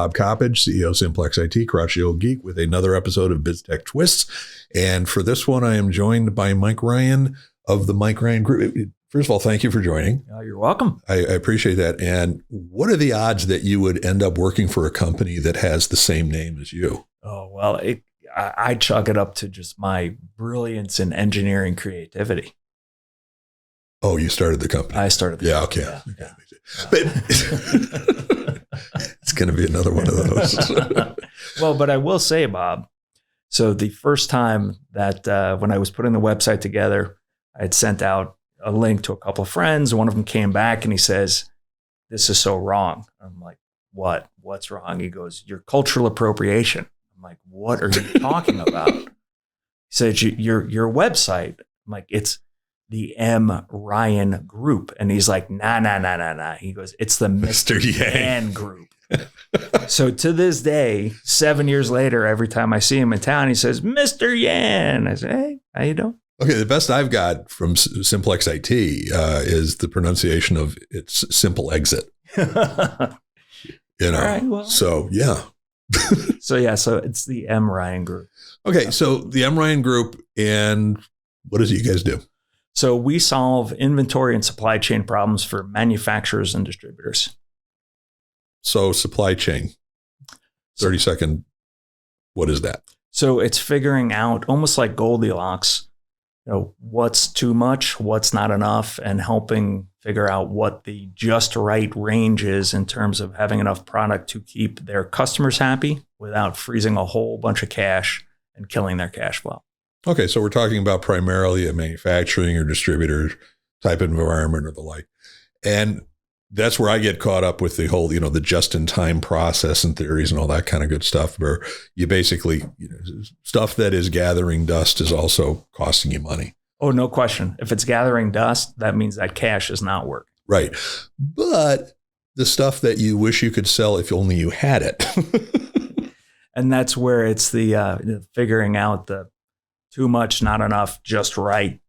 Bob Coppage, CEO of Simplex-IT, Crotchety Old Geek, with another episode of Biz-Tech Twists. And for this one, I am joined by Mike Ryan of the Mike Ryan Group. First of all, thank you for joining. You're welcome. I appreciate that. And what are the odds that you would end up working for a company that has the same name as you? Oh, well, I chalk it up to just my brilliance in engineering creativity. Oh, you started the company. I started the company. Okay. Yeah. But it's going to be another one of those. Well, but I will say, Bob, so the first time that when I was putting the website together, I had sent out a link to a couple of friends. One of them came back and he says, "This is so wrong." I'm like, "What? What's wrong?" He goes, "Your cultural appropriation." I'm like, "What are you talking about?" He said, your website." I'm like, "It's the M. Ryan Group." And he's like, nah. He goes, "It's the Mr. Yan Group." So to this day, 7 years later, every time I see him in town, he says, "Mr. Yan." I say, "Hey, how you doing?" Okay, the best I've got from Simplex-IT is the pronunciation of its simple exit. All right, well. So, yeah. So it's the M. Ryan Group. Okay, so the M. Ryan Group, and what is it you guys do? So we solve inventory and supply chain problems for manufacturers and distributors. So supply chain, 30-second, what is that? So it's figuring out, almost like Goldilocks, what's too much, what's not enough, and helping figure out what the just right range is in terms of having enough product to keep their customers happy without freezing a whole bunch of cash and killing their cash flow. Okay, so we're talking about primarily a manufacturing or distributor type of environment or the like. And that's where I get caught up with the whole, the just-in-time process and theories and all that kind of good stuff, where you basically, stuff that is gathering dust is also costing you money. Oh, no question. If it's gathering dust, that means that cash is not working. Right. But the stuff that you wish you could sell if only you had it. And that's where it's the figuring out the too much, not enough, just right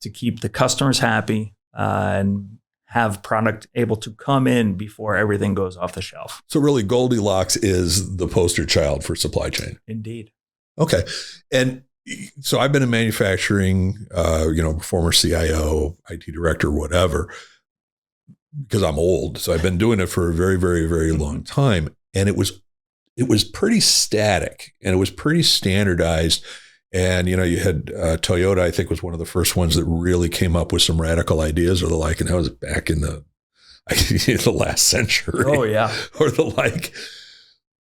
to keep the customers happy and have product able to come in before everything goes off the shelf. So really Goldilocks is the poster child for supply chain. Indeed. Okay. And so I've been in manufacturing, former CIO, IT director, whatever, because I'm old. So I've been doing it for a very, very, very long time. And it was pretty static and it was pretty standardized. And, you had Toyota, I think, was one of the first ones that really came up with some radical ideas or the like. And that was back in the last century. Oh, yeah. Or the like.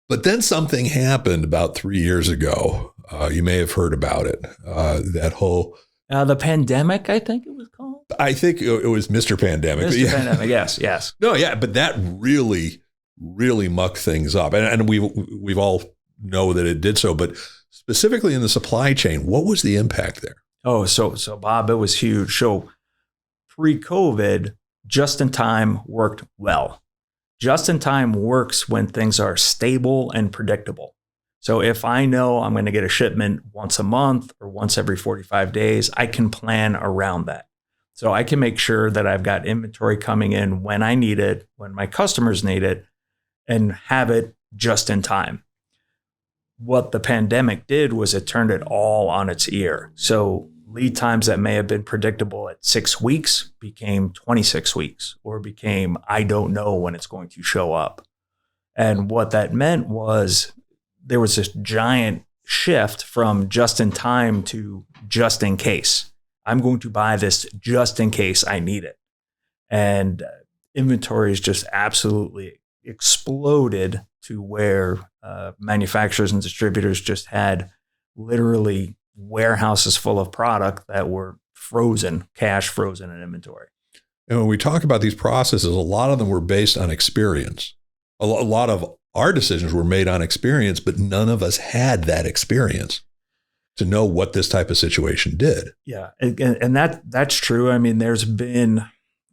But then something happened about 3 years ago. You may have heard about it. That whole... the pandemic, I think it was called. I think it was Mr. Pandemic. Pandemic, yes. No, yeah, but that really, really mucked things up. And we've all know that it did so. But specifically in the supply chain, what was the impact there? Oh, so Bob, it was huge. So pre-COVID, just-in-time worked well. Just-in-time works when things are stable and predictable. So if I know I'm going to get a shipment once a month or once every 45 days, I can plan around that. So I can make sure that I've got inventory coming in when I need it, when my customers need it, and have it just in time. What the pandemic did was it turned it all on its ear. So lead times that may have been predictable at 6 weeks became 26 weeks or became, I don't know when it's going to show up. And what that meant was there was this giant shift from just in time to just in case. I'm going to buy this just in case I need it. And inventory is just absolutely exploded to where manufacturers and distributors just had literally warehouses full of product that were frozen, cash frozen in inventory. And when we talk about these processes, a lot of them were based on experience. A lot of our decisions were made on experience, but none of us had that experience to know what this type of situation did. Yeah, and that's true. I mean, there's been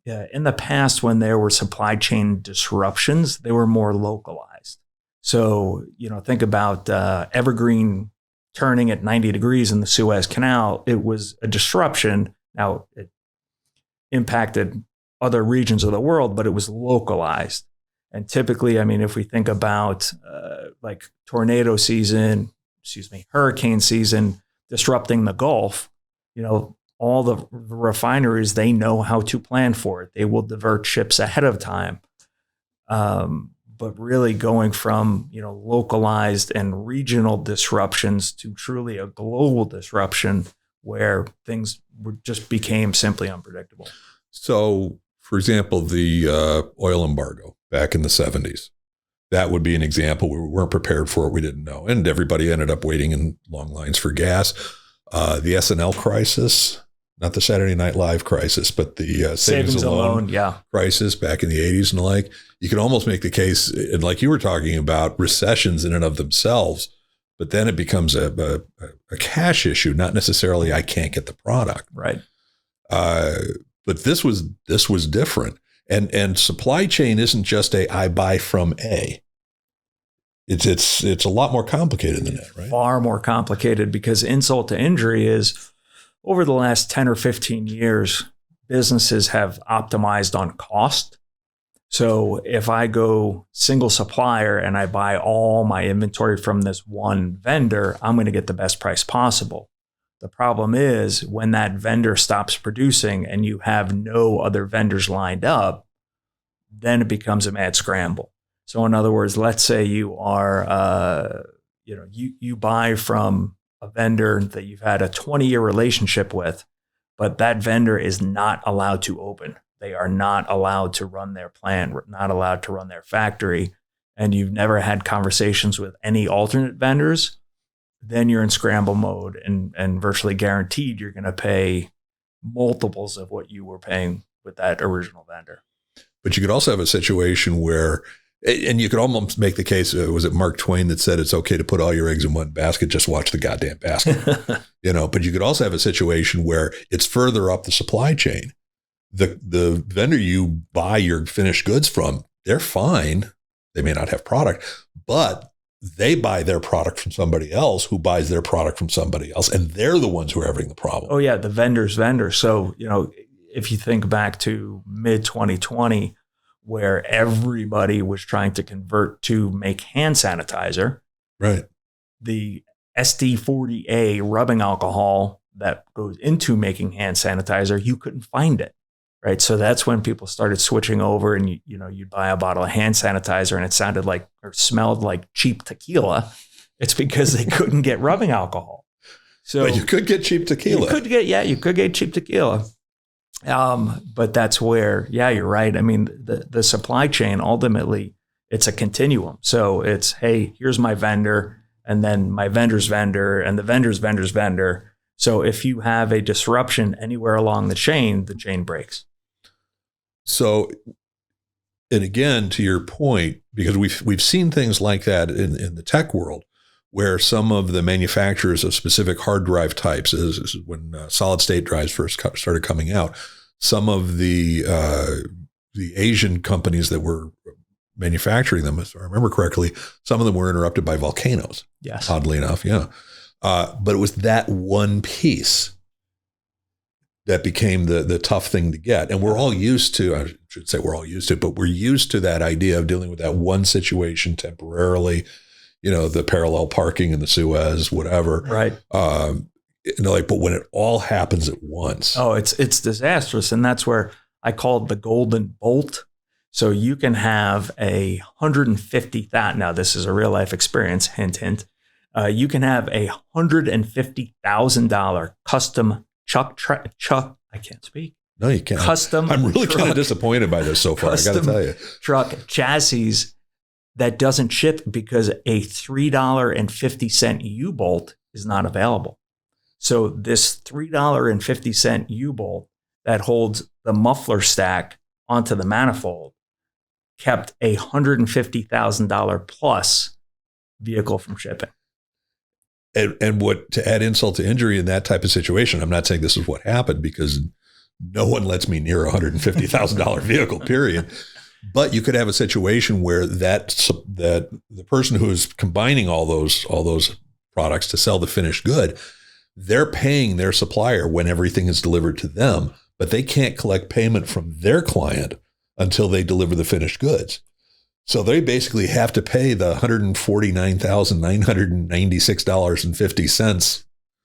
in the past when there were supply chain disruptions, they were more localized. So, think about Evergreen turning at 90 degrees in the Suez Canal. It was a disruption. Now, it impacted other regions of the world, but it was localized. And typically, I mean, if we think about like tornado season, hurricane season disrupting the Gulf, all the refineries, they know how to plan for it. They will divert ships ahead of time. But really going from, localized and regional disruptions to truly a global disruption where things just became simply unpredictable. So, for example, the oil embargo back in the 70s, that would be an example where we weren't prepared for it. We didn't know. And everybody ended up waiting in long lines for gas. The SNL crisis, not the Saturday Night Live crisis, but the savings alone crisis back in the 80s and the like. You could almost make the case, and like you were talking about, recessions in and of themselves, but then it becomes a cash issue, not necessarily I can't get the product. Right. But this was different. And supply chain isn't just I buy from A. It's a lot more complicated than that, right? Far more complicated, because insult to injury is over the last 10 or 15 years, businesses have optimized on cost. So if I go single supplier and I buy all my inventory from this one vendor, I'm going to get the best price possible. The problem is when that vendor stops producing and you have no other vendors lined up, then it becomes a mad scramble. So in other words, let's say you are, you buy from a vendor that you've had a 20-year relationship with, but that vendor is not allowed to open. They are not allowed to run their plant, not allowed to run their factory, and you've never had conversations with any alternate vendors, then you're in scramble mode and virtually guaranteed you're going to pay multiples of what you were paying with that original vendor. But you could also have a situation where, and you could almost make the case, was it Mark Twain that said it's okay to put all your eggs in one basket, just watch the goddamn basket, but you could also have a situation where it's further up the supply chain. The vendor you buy your finished goods from, they're fine. They may not have product, but they buy their product from somebody else who buys their product from somebody else. And they're the ones who are having the problem. Oh yeah. The vendor's vendor. So, if you think back to mid 2020, where everybody was trying to convert to make hand sanitizer, right? The SD40A rubbing alcohol that goes into making hand sanitizer, you couldn't find it, right? So that's when people started switching over, and you'd buy a bottle of hand sanitizer and it sounded like or smelled like cheap tequila. It's because they couldn't get rubbing alcohol. So but you could get cheap tequila. You could get cheap tequila. But that's where, you're right. I mean, the supply chain, ultimately, it's a continuum. So it's, hey, here's my vendor, and then my vendor's vendor, and the vendor's vendor's vendor. So if you have a disruption anywhere along the chain breaks. So, and again, to your point, because we've seen things like that in the tech world, where some of the manufacturers of specific hard drive types, is when solid state drives first started coming out, some of the Asian companies that were manufacturing them, if I remember correctly, some of them were interrupted by volcanoes. Yes. Oddly enough, yeah. But it was that one piece that became the tough thing to get. And we're all used to, I should say we're all used to, but we're used to that idea of dealing with that one situation temporarily, the parallel parking in the Suez, whatever. Right. But when it all happens at once. Oh, it's disastrous. And that's where I call it the golden bolt. So you can have a $150,000. Now, this is a real life experience. Hint, hint. You can have a $150,000 custom Chuck. I can't speak. No, you can't. Custom. I'm really kind of disappointed by this so far. I got to tell you. Truck chassis that doesn't ship because a $3.50 U-bolt is not available. So this $3.50 U-bolt that holds the muffler stack onto the manifold kept a $150,000 plus vehicle from shipping. And what, to add insult to injury in that type of situation, I'm not saying this is what happened because no one lets me near a $150,000 vehicle, period. But you could have a situation where that the person who is combining all those products to sell the finished good, they're paying their supplier when everything is delivered to them, but they can't collect payment from their client until they deliver the finished goods. So they basically have to pay the $149,996.50.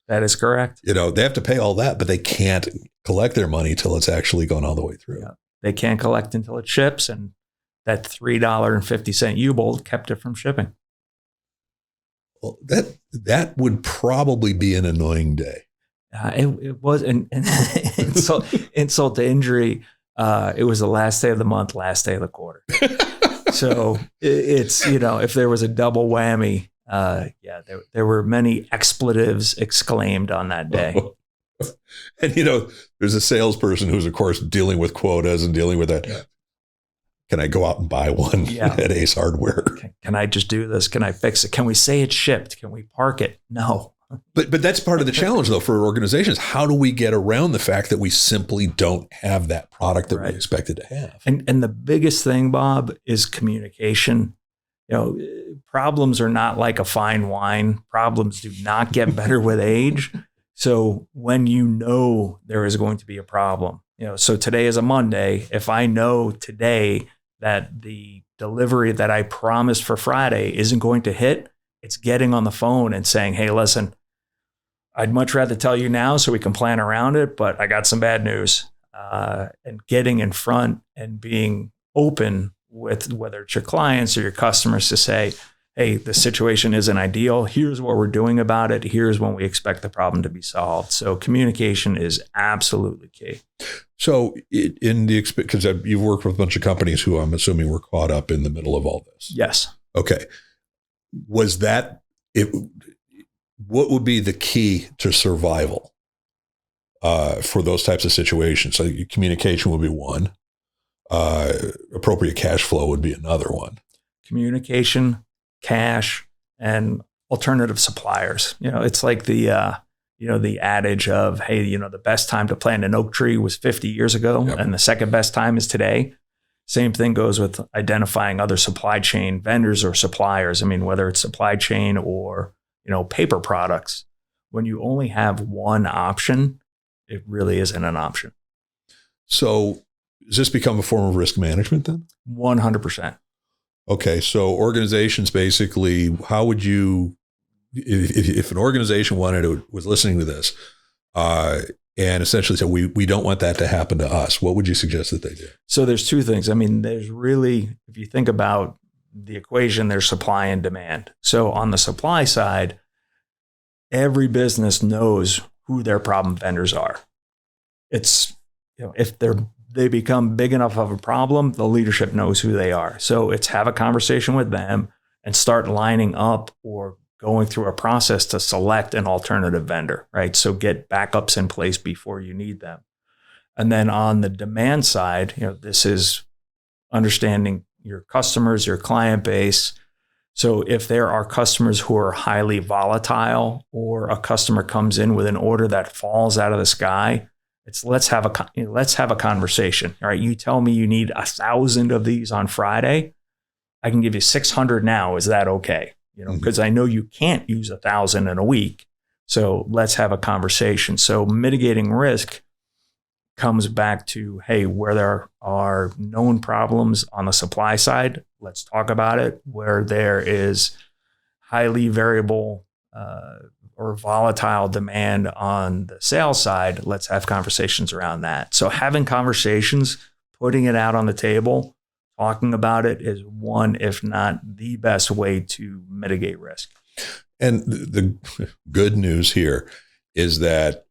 That is correct. They have to pay all that, but they can't collect their money till it's actually gone all the way through. Yeah. They can't collect until it ships, and that $3.50 U-bolt kept it from shipping. Well, that would probably be an annoying day. It was, and insult to injury. It was the last day of the month, last day of the quarter. So it's, if there was a double whammy, there were many expletives exclaimed on that day. And, there's a salesperson who's, of course, dealing with quotas and dealing with that. Yeah. Can I go out and buy one at Ace Hardware? Can I just do this? Can I fix it? Can we say it's shipped? Can we park it? No. But that's part of the challenge, though, for organizations. How do we get around the fact that we simply don't have that product that we expected to have? And the biggest thing, Bob, is communication. Problems are not like a fine wine. Problems do not get better with age. So when there is going to be a problem, so today is a Monday. If I know today that the delivery that I promised for Friday isn't going to hit, it's getting on the phone and saying, hey, listen, I'd much rather tell you now so we can plan around it, but I got some bad news. And getting in front and being open with whether it's your clients or your customers to say, hey, the situation isn't ideal. Here's what we're doing about it. Here's when we expect the problem to be solved. So communication is absolutely key. So because you've worked with a bunch of companies who I'm assuming were caught up in the middle of all this. Yes. Okay. Was that it? What would be the key to survival for those types of situations? So communication would be one. Appropriate cash flow would be another one. Communication, cash, and alternative suppliers. It's like the adage of, hey, the best time to plant an oak tree was 50 years ago, and the second best time is today. Same thing goes with identifying other supply chain vendors or suppliers. I mean, whether it's supply chain or, paper products, when you only have one option, it really isn't an option. So does this become a form of risk management then? 100%. Okay. So organizations basically, how would you, if an organization was listening to this, and essentially said, we don't want that to happen to us, what would you suggest that they do? So there's two things. I mean, there's really, if you think about the equation, there's supply and demand. So on the supply side, every business knows who their problem vendors are. It's, if they become big enough of a problem, the leadership knows who they are. So it's have a conversation with them and start lining up or going through a process to select an alternative vendor, right? So get backups in place before you need them. And then on the demand side, this is understanding your customers, your client base. So if there are customers who are highly volatile, or a customer comes in with an order that falls out of the sky, let's have a conversation. All right, you tell me you need 1,000 of these on Friday. I can give you 600 now. Is that okay? Because I know you can't use 1,000 in a week. So let's have a conversation. So mitigating risk comes back to, hey, where there are known problems on the supply side, let's talk about it. Where there is highly variable or volatile demand on the sales side, let's have conversations around that. So having conversations, putting it out on the table, talking about it is one, if not the best way to mitigate risk. And the good news here is that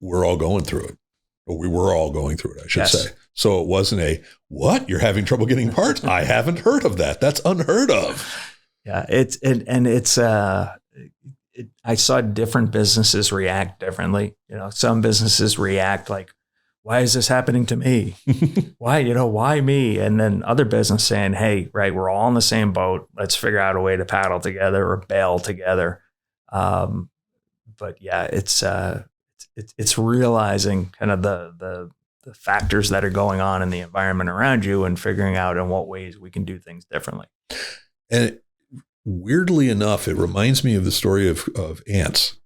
we're all going through it. Or we were all going through it, I should say. So it wasn't what? You're having trouble getting parts? I haven't heard of that. That's unheard of. Yeah, I saw different businesses react differently. Some businesses react like, why is this happening to me? Why me? And then other business saying, hey, right, we're all in the same boat. Let's figure out a way to paddle together or bail together. But yeah, it's realizing kind of the factors that are going on in the environment around you and figuring out in what ways we can do things differently. And weirdly enough, it reminds me of the story of ants.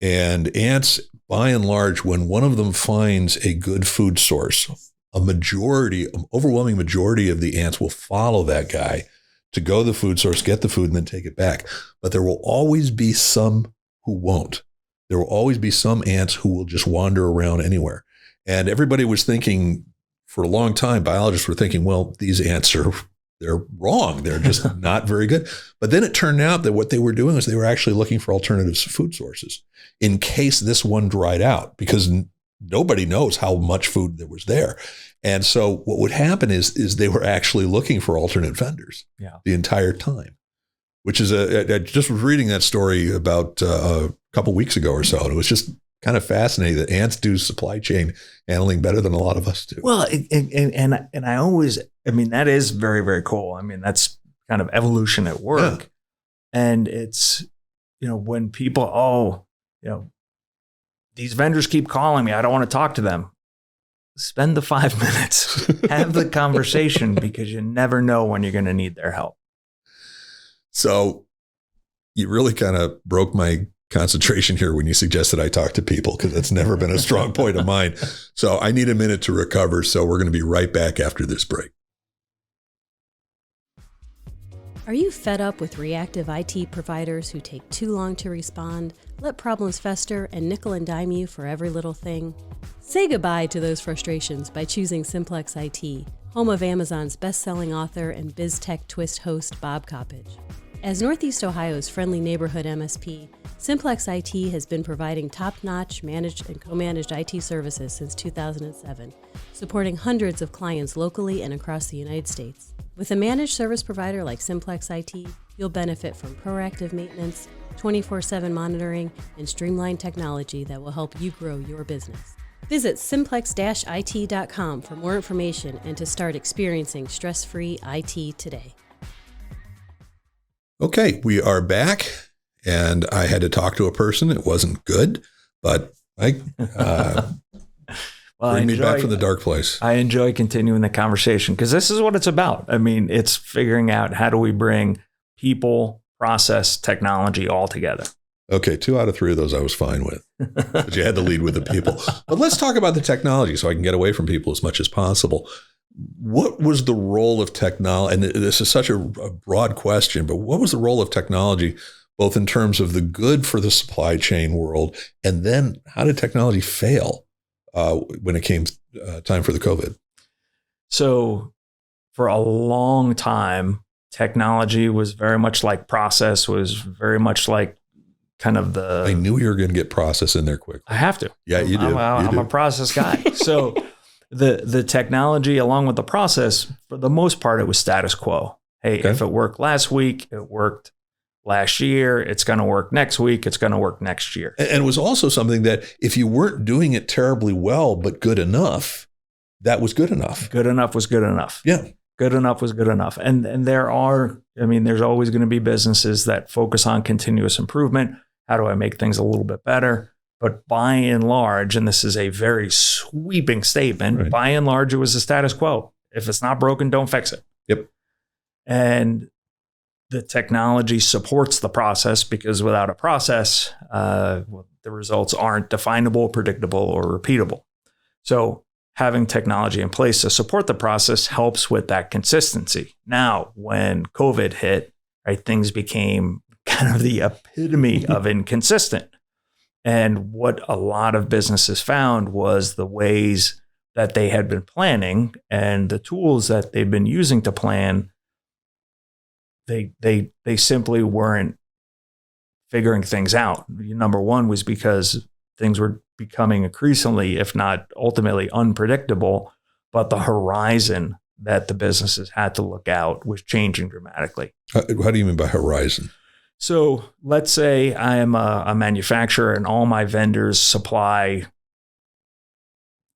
And ants, by and large, when one of them finds a good food source overwhelming majority of the ants will follow that guy to go to the food source, get the food, and then take it back. But there will always be some who won't. There will always be some ants who will just wander around anywhere. And everybody was thinking, for a long time, biologists were thinking, well, these ants they're wrong. They're just not very good. But then it turned out that what they were doing was they were actually looking for alternatives to food sources in case this one dried out, because nobody knows how much food there was there. And so what would happen is they were actually looking for alternate vendors the entire time, which is I just was reading that story about a couple weeks ago or so. And it was just kind of fascinating that ants do supply chain handling better than a lot of us do. Well, and I always, I mean, that is very, very cool. I mean, that's kind of evolution at work. Yeah. And it's, when people, these vendors keep calling me, I don't want to talk to them. Spend the 5 minutes, have the conversation, because you never know when you're going to need their help. So you really kind of broke my concentration here when you suggested I talk to people, because that's never been a strong point of mine. So I need a minute to recover. So we're going to be right back after this break. Are you fed up with reactive IT providers who take too long to respond, let problems fester, and nickel and dime you for every little thing? Say goodbye to those frustrations by choosing Simplex-IT, home of Amazon's best-selling author and Biz-Tech Twist host Bob Coppage. As Northeast Ohio's friendly neighborhood MSP, Simplex-IT has been providing top-notch managed and co-managed IT services since 2007, supporting hundreds of clients locally and across the United States. With a managed service provider like Simplex-IT, you'll benefit from proactive maintenance, 24/7 monitoring, and streamlined technology that will help you grow your business. Visit simplex-it.com for more information and to start experiencing stress-free IT today. Okay, we are back, and I had to talk to a person. It wasn't good, but bring me back from the dark place. I enjoy continuing the conversation, because this is what it's about. I mean, it's figuring out how do we bring people, process, technology all together. Okay, 2 out of 3 of those I was fine with, but you had to lead with the people. But let's talk about the technology so I can get away from people as much as possible. What was the role of technology? And this is such a broad question, but what was the role of technology, both in terms of the good for the supply chain world, and then how did technology fail when it came time for the COVID? So for a long time, technology was very much like process, was very much like kind of the... I knew you were going to get process in there quick. I have to. Yeah, you do. I'm a process guy. So the technology along with the process, for the most part, it was status quo. Hey, if it worked last week, it worked last year, it's going to work next week, it's going to work next year. And it was also something that if you weren't doing it terribly well, but good enough, that was good enough. Good enough was good enough. Yeah. Good enough was good enough. And there's always going to be businesses that focus on continuous improvement. How do I make things a little bit better? But by and large, and this is a very sweeping statement, right, by and large, it was the status quo. If it's not broken, don't fix it. Yep. And the technology supports the process, because without a process, the results aren't definable, predictable, or repeatable. So having technology in place to support the process helps with that consistency. Now, when COVID hit, right, things became kind of the epitome of inconsistent. And what a lot of businesses found was the ways that they had been planning and the tools that they've been using to plan, they simply weren't figuring things out. Number one was because things were becoming increasingly, if not ultimately, unpredictable, but the horizon that the businesses had to look out was changing dramatically. How do you mean by horizon? So let's say I am a manufacturer and all my vendors supply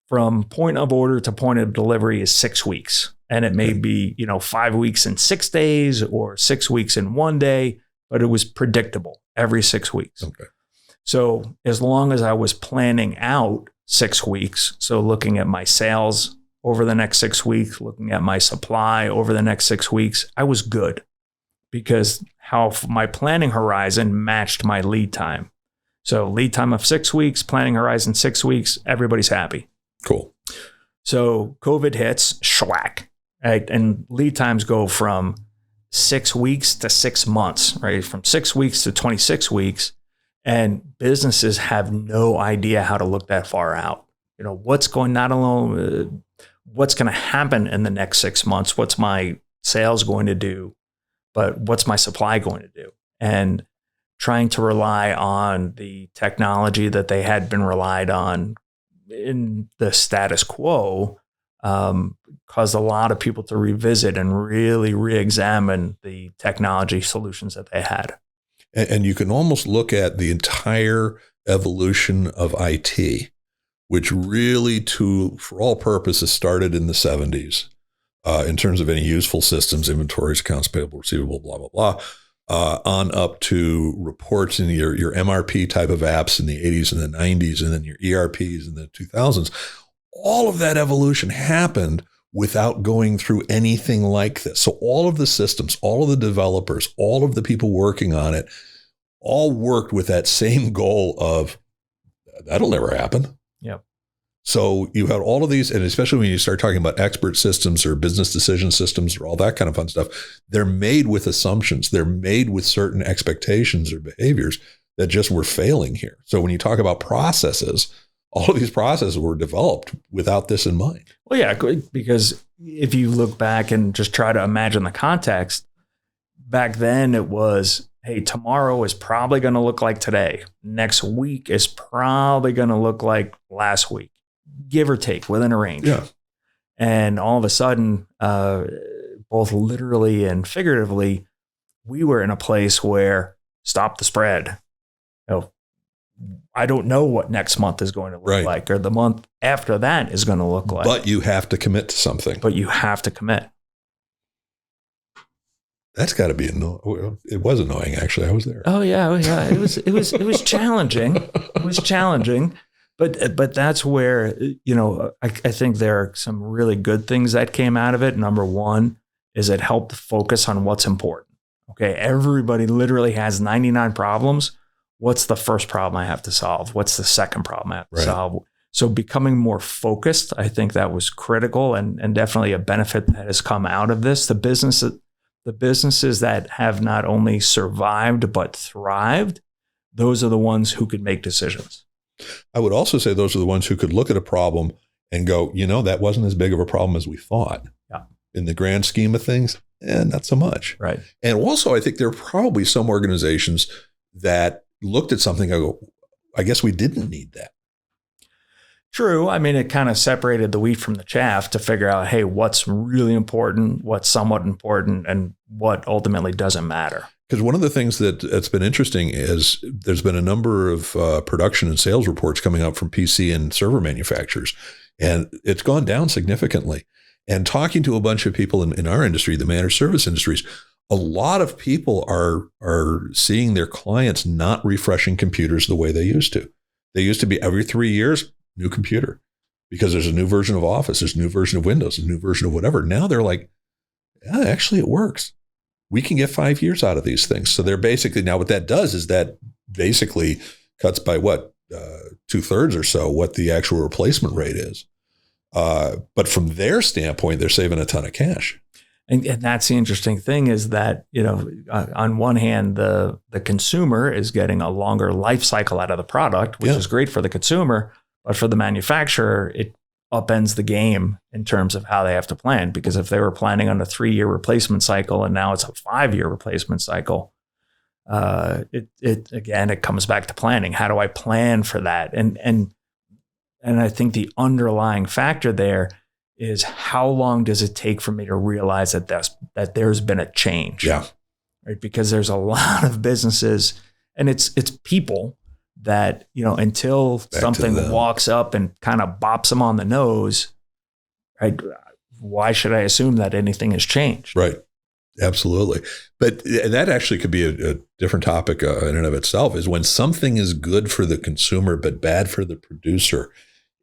from point of order to point of delivery is 6 weeks. And it may be, 5 weeks and 6 days or 6 weeks in 1 day, but it was predictable every 6 weeks. Okay. So as long as I was planning out 6 weeks, so looking at my sales over the next 6 weeks, looking at my supply over the next 6 weeks, I was good, because how my planning horizon matched my lead time. So lead time of 6 weeks, planning horizon 6 weeks, everybody's happy. Cool. So COVID hits, schwack, right? And lead times go from 6 weeks to 6 months, right? From 6 weeks to 26 weeks. And businesses have no idea how to look that far out. What's going, not alone, what's going to happen in the next 6 months? What's my sales going to do? But what's my supply going to do? And trying to rely on the technology that they had been relied on in the status quo caused a lot of people to revisit and really re-examine the technology solutions that they had. And you can almost look at the entire evolution of IT, which really, for all purposes, started in the 70s in terms of any useful systems, inventories, accounts payable, receivable, blah, blah, blah, on up to reports in your MRP type of apps in the 80s and the 90s, and then your ERPs in the 2000s. All of that evolution happened without going through anything like this. So all of the systems, all of the developers, all of the people working on it, all worked with that same goal of that'll never happen. Yep. So you had all of these, and especially when you start talking about expert systems or business decision systems or all that kind of fun stuff, they're made with assumptions. They're made with certain expectations or behaviors that just were failing here. So when you talk about processes, all of these processes were developed without this in mind. Well, yeah, because if you look back and just try to imagine the context, back then it was, hey, tomorrow is probably going to look like today. Next week is probably going to look like last week, give or take within a range. Yeah. And all of a sudden, both literally and figuratively, we were in a place where stop the spread. I don't know what next month is going to look like, or the month after that is going to look like. But you have to commit to something. But you have to commit. That's got to be annoying. It was annoying, actually. I was there. Oh yeah. It was challenging. It was challenging, but that's where I think there are some really good things that came out of it. Number one is it helped focus on what's important. Okay, everybody literally has 99 problems. What's the first problem I have to solve? What's the second problem I have to solve? So becoming more focused, I think that was critical and definitely a benefit that has come out of this. The businesses that have not only survived but thrived, those are the ones who could make decisions. I would also say those are the ones who could look at a problem and go, that wasn't as big of a problem as we thought. Yeah. In the grand scheme of things, not so much. Right. And also, I think there are probably some organizations that looked at something and go, I guess we didn't need that. True. I mean, it kind of separated the wheat from the chaff to figure out, hey, what's really important, what's somewhat important, and what ultimately doesn't matter. Because one of the things that's been interesting is there's been a number of production and sales reports coming out from PC and server manufacturers, and it's gone down significantly. And talking to a bunch of people in our industry, the managed service industries, a lot of people are seeing their clients not refreshing computers the way they used to. They used to be every 3 years, new computer, because there's a new version of Office, there's a new version of Windows, a new version of whatever. Now they're like, yeah, actually it works. We can get 5 years out of these things. So they're basically, now what that does is that basically cuts by 2/3 or so what the actual replacement rate is. But from their standpoint, they're saving a ton of cash. And that's the interesting thing is that, on one hand, the consumer is getting a longer life cycle out of the product, which is great for the consumer, but for the manufacturer, it upends the game in terms of how they have to plan. Because if they were planning on a 3-year replacement cycle and now it's a 5-year replacement cycle, it comes back to planning. How do I plan for that? And I think the underlying factor there is how long does it take for me to realize that there's been a change? Yeah. Right. Because there's a lot of businesses and it's people that, until something walks up and kind of bops them on the nose, right? Why should I assume that anything has changed? Right. Absolutely. But that actually could be a different topic in and of itself, is when something is good for the consumer, but bad for the producer.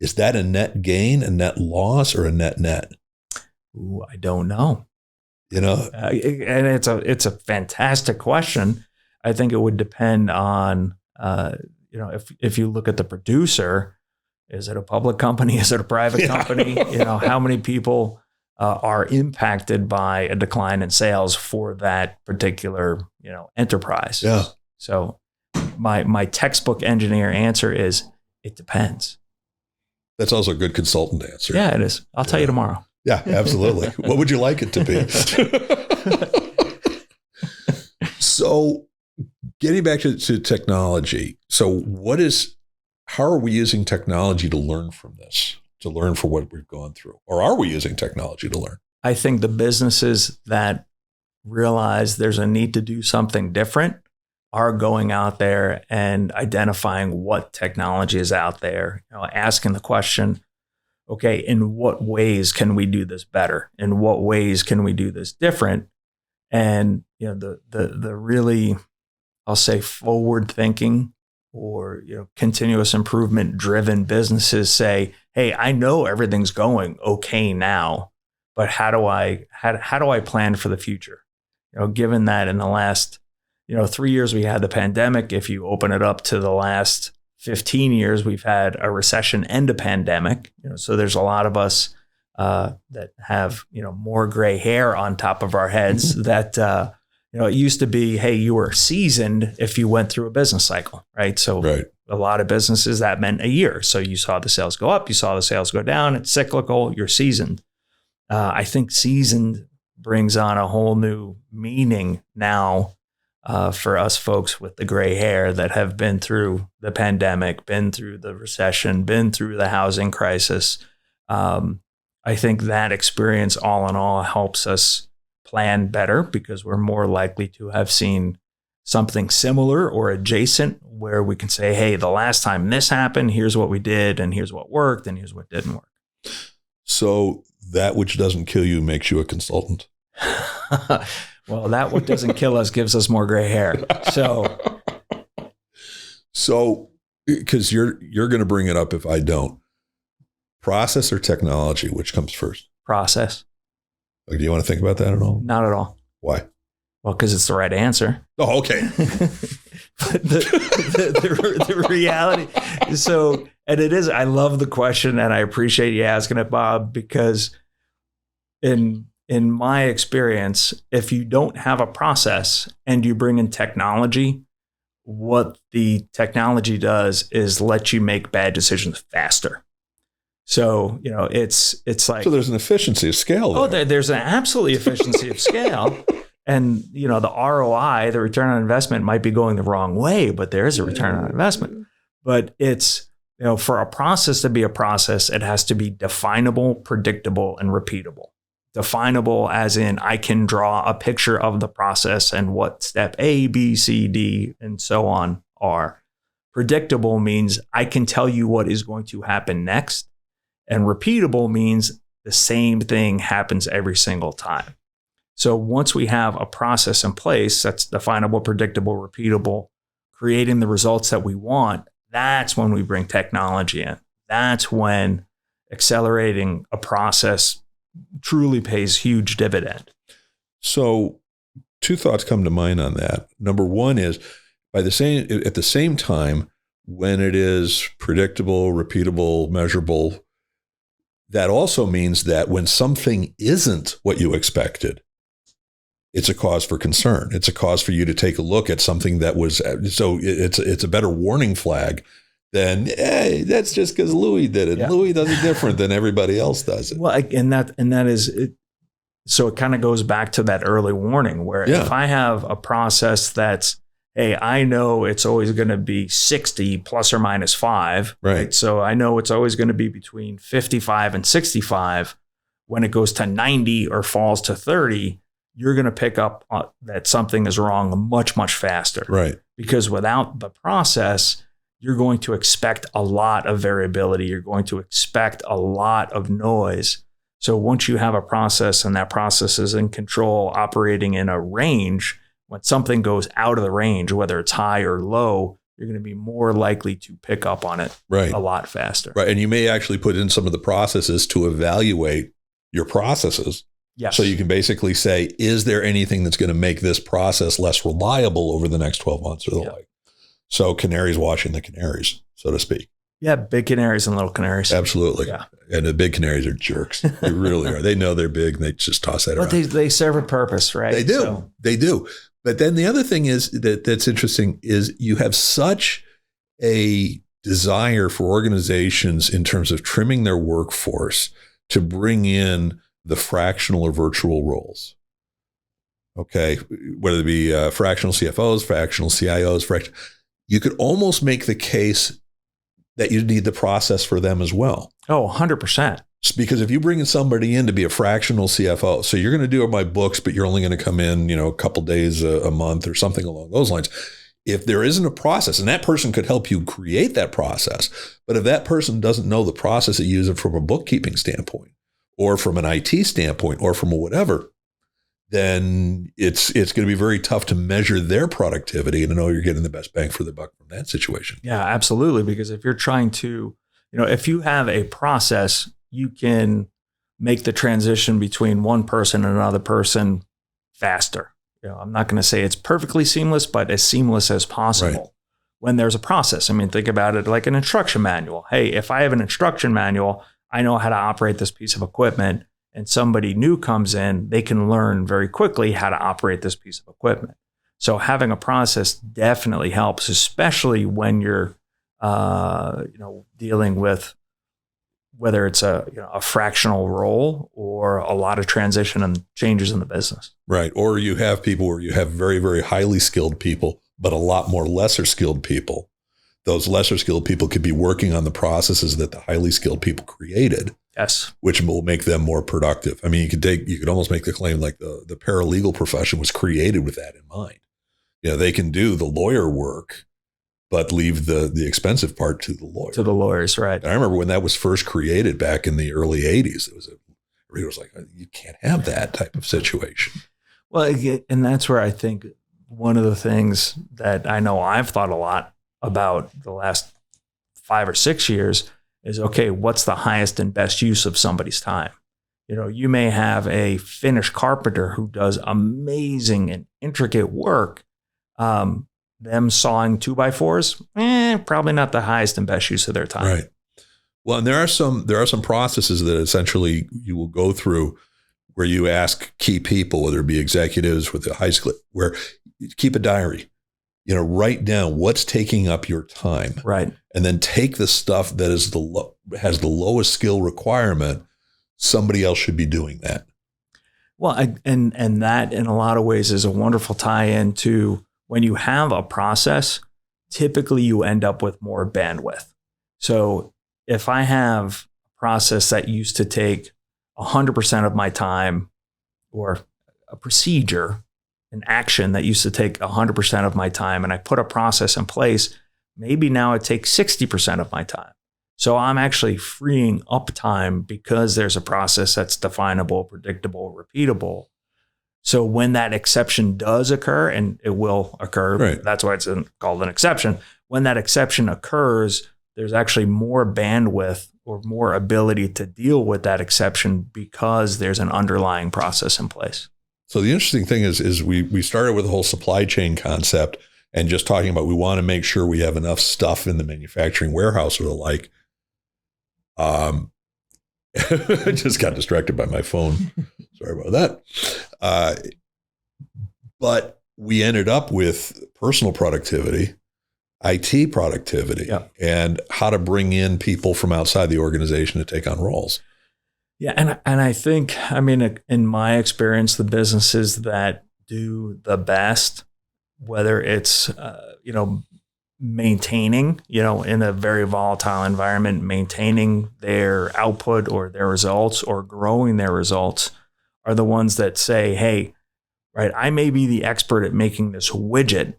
Is that a net gain, a net loss, or a net net? Ooh, I don't know. And it's a fantastic question. I think it would depend on, if you look at the producer, Is it a public company? Is it a private company? How many people are impacted by a decline in sales for that particular, enterprise? Yeah. So my textbook engineer answer is, it depends. That's also a good consultant answer. Yeah, it is. I'll tell you tomorrow. Yeah, absolutely. What would you like it to be? So getting back to technology. So how are we using technology to learn from this, to learn from what we've gone through? Or are we using technology to learn? I think the businesses that realize there's a need to do something different are going out there and identifying what technology is out there, asking the question, okay, in what ways can we do this better? In what ways can we do this different? And, the really, I'll say, forward thinking or, continuous improvement driven businesses say, hey, I know everything's going okay now, but how do I plan for the future? Given that in the last 3 years we had the pandemic. If you open it up to the last 15 years, we've had a recession and a pandemic. So there's a lot of us that have more gray hair on top of our heads. That it used to be, hey, you were seasoned if you went through a business cycle, right? So a lot of businesses that meant a year. So you saw the sales go up, you saw the sales go down. It's cyclical. You're seasoned. I think seasoned brings on a whole new meaning now. For us folks with the gray hair that have been through the pandemic, been through the recession, been through the housing crisis. I think that experience all in all helps us plan better because we're more likely to have seen something similar or adjacent where we can say, hey, the last time this happened, here's what we did and here's what worked and here's what didn't work. So that which doesn't kill you makes you a consultant. Well, that what doesn't kill us gives us more gray hair. So because you're going to bring it up if I don't. Process or technology, which comes first? Process. Do you want to think about that at all? Not at all. Why? Well, because it's the right answer. Oh, okay. But the reality. So, and it is, I love the question and I appreciate you asking it, Bob, because in my experience, if you don't have a process and you bring in technology, what the technology does is let you make bad decisions faster. So, it's like. So there's an efficiency of scale there. Oh, there's an absolutely efficiency of scale. And, the ROI, the return on investment might be going the wrong way, but there is a return on investment. But it's, for a process to be a process, it has to be definable, predictable, and repeatable. Definable as in I can draw a picture of the process and what step A, B, C, D, and so on are. Predictable means I can tell you what is going to happen next. And repeatable means the same thing happens every single time. So once we have a process in place that's definable, predictable, repeatable, creating the results that we want, that's when we bring technology in. That's when accelerating a process truly pays huge dividend. So two thoughts come to mind on that. Number one is at the same time, when it is predictable, repeatable, measurable, that also means that when something isn't what you expected, it's a cause for concern. It's a cause for you to take a look at something that was, so it's a better warning flag than, hey, that's just because Louis did it. Yeah. Louis does it different than everybody else does it. Well, and that is it. So it kind of goes back to that early warning where if I have a process that's, hey, I know it's always going to be 60 plus or minus 5. Right. So I know it's always going to be between 55 and 65. When it goes to 90 or falls to 30, you're going to pick up that something is wrong much, much faster. Right. Because without the process, you're going to expect a lot of variability. You're going to expect a lot of noise. So once you have a process and that process is in control, operating in a range, when something goes out of the range, whether it's high or low, you're going to be more likely to pick up on it a lot faster. Right. And you may actually put in some of the processes to evaluate your processes. Yes. So you can basically say, is there anything that's going to make this process less reliable over the next 12 months or the like? So canaries washing the canaries, so to speak. Yeah, big canaries and little canaries. Absolutely. Yeah. And the big canaries are jerks. They really are. They know they're big and they just toss that But around. they serve a purpose, right? They do. They do. But then the other thing is that's interesting is you have such a desire for organizations in terms of trimming their workforce to bring in the fractional or virtual roles. Okay, whether it be fractional CFOs, fractional CIOs, you could almost make the case that you need the process for them as well. Oh, 100%. Because if you bring in somebody in to be a fractional CFO, so you're going to do my books, but you're only going to come in, a couple days a month or something along those lines. If there isn't a process, and that person could help you create that process, but if that person doesn't know the process that you use it from a bookkeeping standpoint or from an IT standpoint or from a whatever, then it's going to be very tough to measure their productivity and to know you're getting the best bang for the buck from that situation. Yeah, absolutely. Because if you're trying to, if you have a process, you can make the transition between one person and another person faster. I'm not going to say it's perfectly seamless, but as seamless as possible. Right. When there's a process. I mean, think about it like an instruction manual. Hey, if I have an instruction manual, I know how to operate this piece of equipment, and somebody new comes in, they can learn very quickly how to operate this piece of equipment. So having a process definitely helps, especially when you're, dealing with whether it's a fractional role or a lot of transition and changes in the business. Right. Or you have people where you have very, very highly skilled people, but a lot more lesser skilled people. Those lesser skilled people could be working on the processes that the highly skilled people created. Yes. Which will make them more productive. I mean, you could almost make the claim like the paralegal profession was created with that in mind. They can do the lawyer work, but leave the expensive part to the lawyer. To the lawyers, right. And I remember when that was first created back in the early 80s, everybody was like, you can't have that type of situation. Well, and that's where I think one of the things that I know I've thought a lot about the last 5 or 6 years is, okay, what's the highest and best use of somebody's time? You may have a finished carpenter who does amazing and intricate work. Them sawing 2x4s, probably not the highest and best use of their time. Right. Well, and there are some processes that essentially you will go through where you ask key people, whether it be executives with a high school, where you keep a diary, write down what's taking up your time. Right. And then take the stuff that is has the lowest skill requirement. Somebody else should be doing that. Well, and that in a lot of ways is a wonderful tie-in to when you have a process, typically you end up with more bandwidth. So if I have a process that used to take 100% of my time, or a procedure, an action that used to take 100% of my time, and I put a process in place, maybe now it takes 60% of my time. So I'm actually freeing up time because there's a process that's definable, predictable, repeatable. So when that exception does occur, and it will occur, right. That's why it's called an exception. When that exception occurs, there's actually more bandwidth or more ability to deal with that exception because there's an underlying process in place. So the interesting thing is we started with the whole supply chain concept and just talking about we want to make sure we have enough stuff in the manufacturing warehouse or the like. I just got distracted by my phone. Sorry about that. But we ended up with personal productivity, IT productivity, and how to bring in people from outside the organization to take on roles. Yeah. And I think, in my experience, the businesses that do the best, whether it's, maintaining, in a very volatile environment, maintaining their output or their results or growing their results, are the ones that say, hey, right, I may be the expert at making this widget,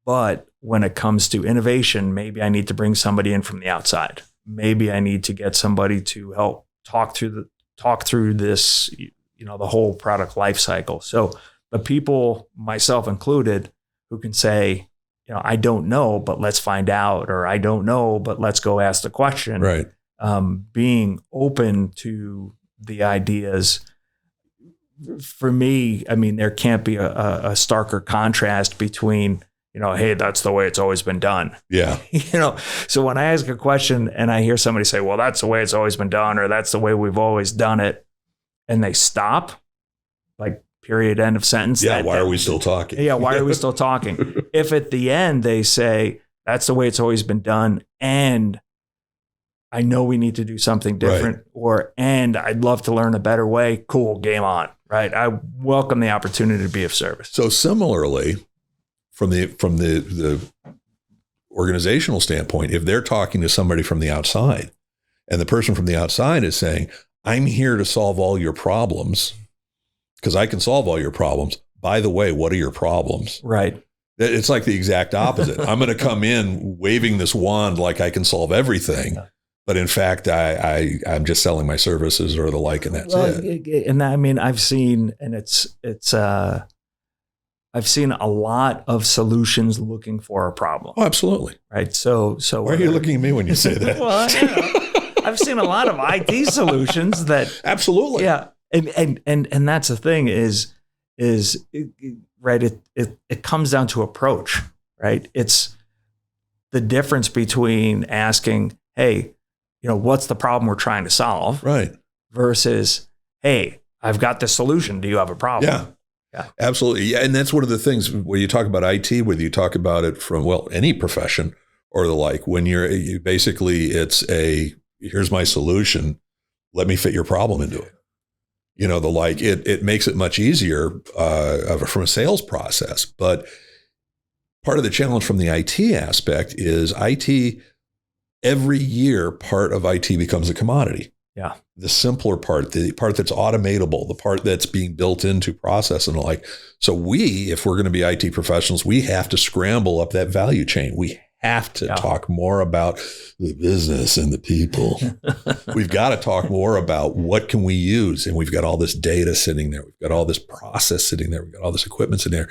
but when it comes to innovation, maybe I need to bring somebody in from the outside. Maybe I need to get somebody to help talk through this, the whole product life cycle. So the people, myself included, who can say, I don't know, but let's find out, or I don't know, but let's go ask the question. Right. Being open to the ideas. For me, there can't be a starker contrast between hey, that's the way it's always been done. Yeah. So when I ask a question and I hear somebody say, well, that's the way it's always been done, or that's the way we've always done it, and they stop, like period, end of sentence. Yeah. Why are we still talking? Yeah. Why are we still talking? If at the end they say, that's the way it's always been done, and I know we need to do something different, and I'd love to learn a better way. Cool, game on, right? I welcome the opportunity to be of service. So similarly, from the organizational standpoint, if they're talking to somebody from the outside, and the person from the outside is saying, I'm here to solve all your problems because I can solve all your problems. By the way, what are your problems? Right. It's like the exact opposite. I'm going to come in waving this wand like I can solve everything. But in fact, I'm just selling my services or the like, and that's it. And I mean, I've seen, and I've seen a lot of solutions looking for a problem. Oh, absolutely. Right. So why are you looking at me when you say that? Well, I've seen a lot of IT solutions that absolutely. Yeah. And that's the thing is right. It comes down to approach, right? It's the difference between asking, hey, what's the problem we're trying to solve? Right. Versus, hey, I've got this solution. Do you have a problem? Yeah, absolutely. Yeah. And that's one of the things when you talk about IT, whether you talk about it from, any profession or the like, when you basically, it's here's my solution. Let me fit your problem into it. The like, it makes it much easier from a sales process. But part of the challenge from the IT aspect is IT, every year, part of IT becomes a commodity. Yeah. The simpler part, the part that's automatable, the part that's being built into process and the like. So if we're going to be IT professionals, we have to scramble up that value chain. We have to talk more about the business and the people. We've got to talk more about what can we use. And we've got all this data sitting there. We've got all this process sitting there. We've got all this equipment sitting there.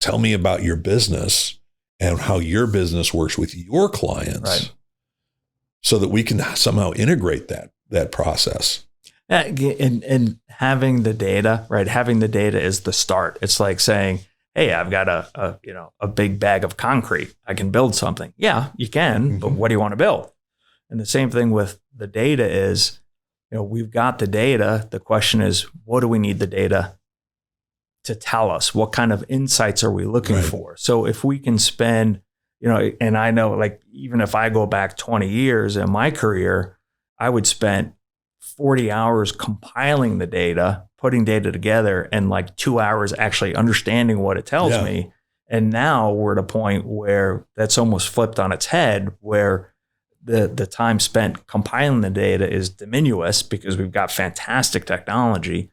Tell me about your business and how your business works with your clients. Right. So that we can somehow integrate that process. And having the data, right? Having the data is the start. It's like saying, hey, I've got a big bag of concrete. I can build something. Yeah, you can, but what do you want to build? And the same thing with the data is, we've got the data. The question is, what do we need the data to tell us? What kind of insights are we looking for? So if we can spend, and I know, like, even if I go back 20 years in my career, I would spend 40 hours compiling the data, putting data together, and like 2 hours actually understanding what it tells me. And now we're at a point where that's almost flipped on its head, where the time spent compiling the data is diminuous because we've got fantastic technology,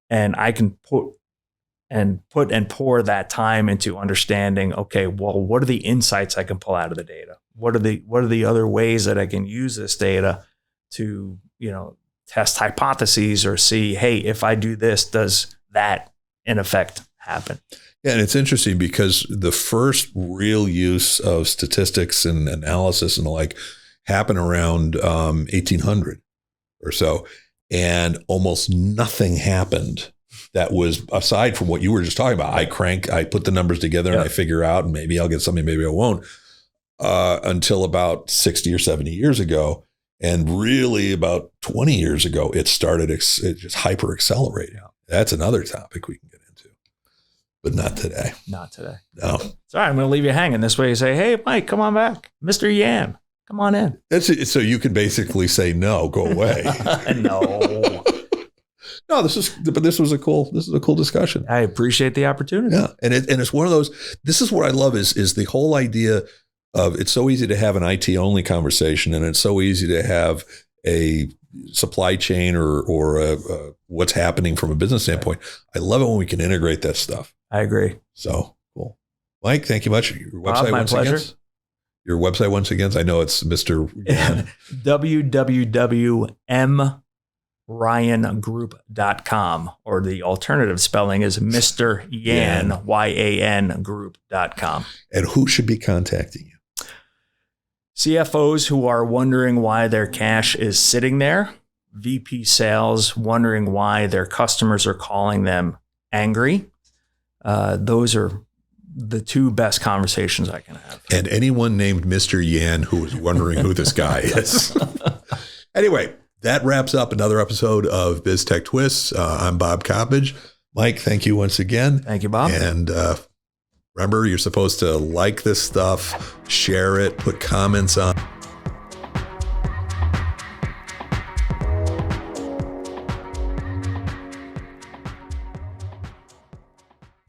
and I can put and pour that time into understanding, okay, well, what are the insights I can pull out of the data? What are the other ways that I can use this data to, test hypotheses or see, hey, if I do this, does that in effect happen? Yeah. And it's interesting because the first real use of statistics and analysis and the like happened around 1800 or so. And almost nothing happened that was aside from what you were just talking about. I put the numbers together and I figure out, and maybe I'll get something, maybe I won't, until about 60 or 70 years ago. And really about 20 years ago, it started, it just hyper accelerating. That's another topic we can get into, but not today. Not today. No. Sorry, I'm going to leave you hanging this way. You say, hey, Mike, come on back. Mr. Yan, come on in. That's it. So you can basically say, no, go away. No. No, this was a cool discussion. I appreciate the opportunity. Yeah. And it's one of those, this is what I love is the whole idea of, it's so easy to have an IT only conversation, and it's so easy to have a supply chain or what's happening from a business standpoint. I love it when we can integrate that stuff. I agree. So cool. Mike, thank you much. Your website my pleasure. Again? Your website once again. I know it's Mr. www.mryangroup.com, or the alternative spelling is Mr. Yan, YAN group.com. And who should be contacting you? CFOs who are wondering why their cash is sitting there, VP sales wondering why their customers are calling them angry. Those are the two best conversations I can have. And anyone named Mr. Yan who was wondering who this guy is. Anyway, that wraps up another episode of Biz-Tech Twists. I'm Bob Coppage. Mike, thank you once again. Thank you, Bob. And remember, you're supposed to like this stuff, share it, put comments on.